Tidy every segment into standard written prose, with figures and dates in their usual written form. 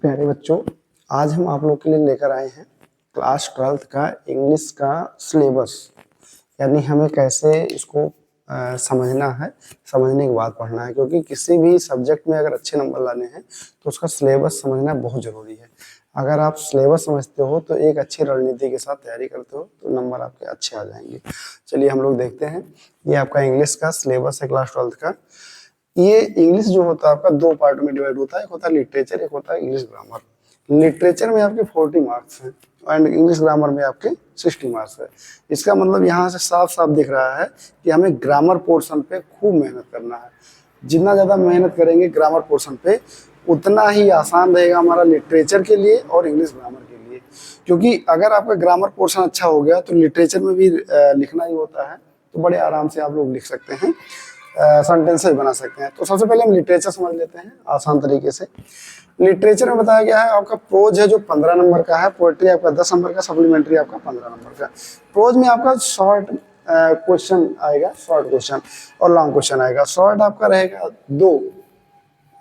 प्यारे बच्चों, आज हम आप लोग के लिए लेकर आए हैं क्लास 12th का इंग्लिश का सिलेबस। यानी हमें कैसे इसको समझना है, समझने के बाद पढ़ना है, क्योंकि किसी भी सब्जेक्ट में अगर अच्छे नंबर लाने हैं तो उसका सिलेबस समझना बहुत ज़रूरी है। अगर आप सिलेबस समझते हो तो एक अच्छी रणनीति के साथ तैयारी करते हो तो नंबर आपके अच्छे आ जाएंगे। चलिए हम लोग देखते हैं। ये आपका इंग्लिश का सिलेबस है क्लास 12th का। ये इंग्लिश जो होता है आपका दो पार्ट में डिवाइड होता है, एक होता है लिटरेचर, एक होता है इंग्लिश ग्रामर। लिटरेचर में आपके 40 मार्क्स हैं एंड इंग्लिश ग्रामर में आपके 60 मार्क्स है। इसका मतलब यहाँ से साफ साफ दिख रहा है कि हमें ग्रामर पोर्शन पे खूब मेहनत करना है। जितना ज़्यादा मेहनत करेंगे ग्रामर पोर्शन पे, उतना ही आसान रहेगा हमारा लिटरेचर के लिए और इंग्लिश ग्रामर के लिए। क्योंकि अगर आपका ग्रामर पोर्शन अच्छा हो गया तो लिटरेचर में भी लिखना ही होता है, तो बड़े आराम से आप लोग लिख सकते हैं, सेंटेंसेस बना सकते हैं। तो सबसे पहले हम लिटरेचर समझ लेते हैं आसान तरीके से। लिटरेचर में बताया गया है आपका प्रोज है जो 15 नंबर का है, पोएट्री आपका 10 नंबर का, सप्लीमेंट्री आपका 15 नंबर का। प्रोज में आपका शॉर्ट क्वेश्चन आएगा, शॉर्ट क्वेश्चन, और लॉन्ग क्वेश्चन आएगा। शॉर्ट आपका रहेगा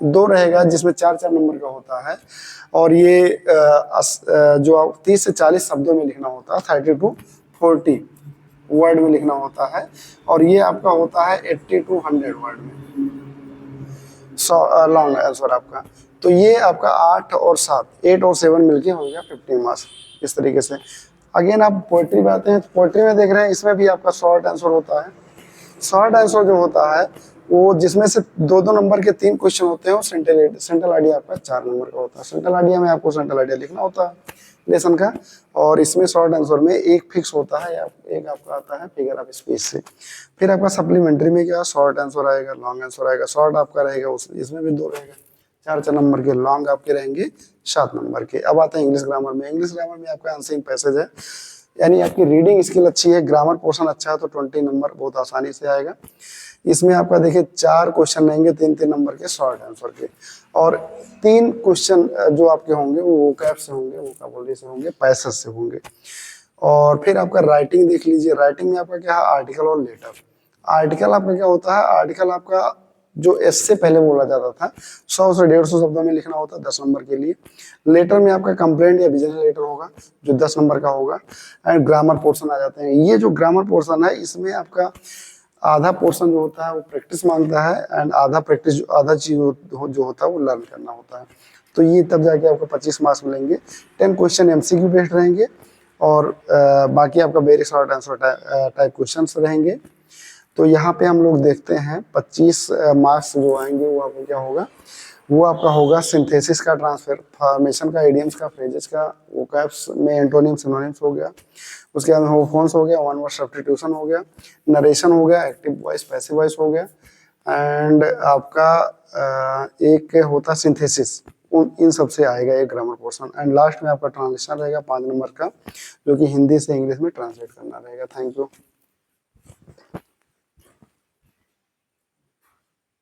दो रहेगा, जिसमें 4-4 नंबर का होता है, और ये जो 30 से 40 शब्दों में लिखना होता है, 30 to 40 वर्ड में लिखना होता है, और ये आपका होता है 80 to 100 वर्ड में लॉन्ग आंसर आपका। तो ये आपका 8 और 7 मिलके हो गया 15 मार्क्स। इस तरीके से अगेन आप पोएट्री में आते हैं, तो पोएट्री में देख रहे हैं इसमें भी आपका शॉर्ट आंसर होता है। शॉर्ट आंसर जो होता है वो जिसमें से 2-2 नंबर के 3 क्वेश्चन होते हैं, सेंट्रल आइडिया आपका 4 नंबर का होता है। सेंट्रल आइडिया में आपको सेंट्रल आइडिया लिखना होता है लेसन का, और इसमें शॉर्ट आंसर में एक फिक्स होता है, एक आपका आता है फिगर ऑफ स्पीच से। फिर आपका सप्लीमेंट्री में क्या शॉर्ट आंसर आएगा, लॉन्ग आंसर आएगा। शॉर्ट आपका रहेगा इसमें भी 2 रहेगा, 4-4 नंबर के, लॉन्ग आपके रहेंगे 7 नंबर के। अब आते हैं इंग्लिश ग्रामर में। इंग्लिश ग्रामर में आपका आंसरिंग पैसेज है, यानी आपकी रीडिंग स्किल अच्छी है, ग्रामर पोर्शन अच्छा है तो 20 नंबर बहुत आसानी से आएगा। इसमें आपका देखिए 4 क्वेश्चन रहेंगे 3-3 नंबर के शॉर्ट आंसर के, और 3 क्वेश्चन जो आपके होंगे वो वोकैब से होंगे, वोकैबुलरी से होंगे, पैसेज से होंगे। और फिर आपका राइटिंग देख लीजिए। राइटिंग में आपका क्या है, आर्टिकल और लेटर। आर्टिकल आपका क्या होता है, आर्टिकल आपका जो एस से पहले बोला जाता था 100 से 150 शब्दों में लिखना होता है 10 नंबर के लिए। लेटर में आपका कंप्लेंट या बिजनेस लेटर होगा जो 10 नंबर का होगा। एंड ग्रामर पोर्शन आ जाते हैं। ये जो ग्रामर पोर्शन है इसमें आपका आधा पोर्शन जो होता है वो प्रैक्टिस मांगता है, एंड आधा चीज जो होता है वो लर्न करना होता है। तो ये तब जाके आपको 25 मार्क्स मिलेंगे। 10 क्वेश्चन एमसीक्यू बेस्ड रहेंगे, और बाकी आपका very short answer type questions रहेंगे। तो यहाँ पे हम लोग देखते हैं 25 मार्क्स जो आएंगे वो आपको क्या होगा, वो आपका होगा सिंथेसिस का, ट्रांसफॉर्मेशन का, इडियम्स का, फ्रेजेस का, वोकैब्स में एंटोनिम्स सिनोनिम्स हो गया, उसके बाद होमोफोन्स हो गया, वन वर्ड सब्स्टिट्यूशन हो गया, नरेशन हो गया, एक्टिव वॉइस, पैसिव वॉइस हो गया, एंड आपका एक होता सिंथेसिस। इन सब से आएगा एक ग्रामर पोर्शन। एंड लास्ट में आपका ट्रांसलेशन रहेगा 5 नंबर का, जो कि हिंदी से इंग्लिश में ट्रांसलेट करना रहेगा। Thank you.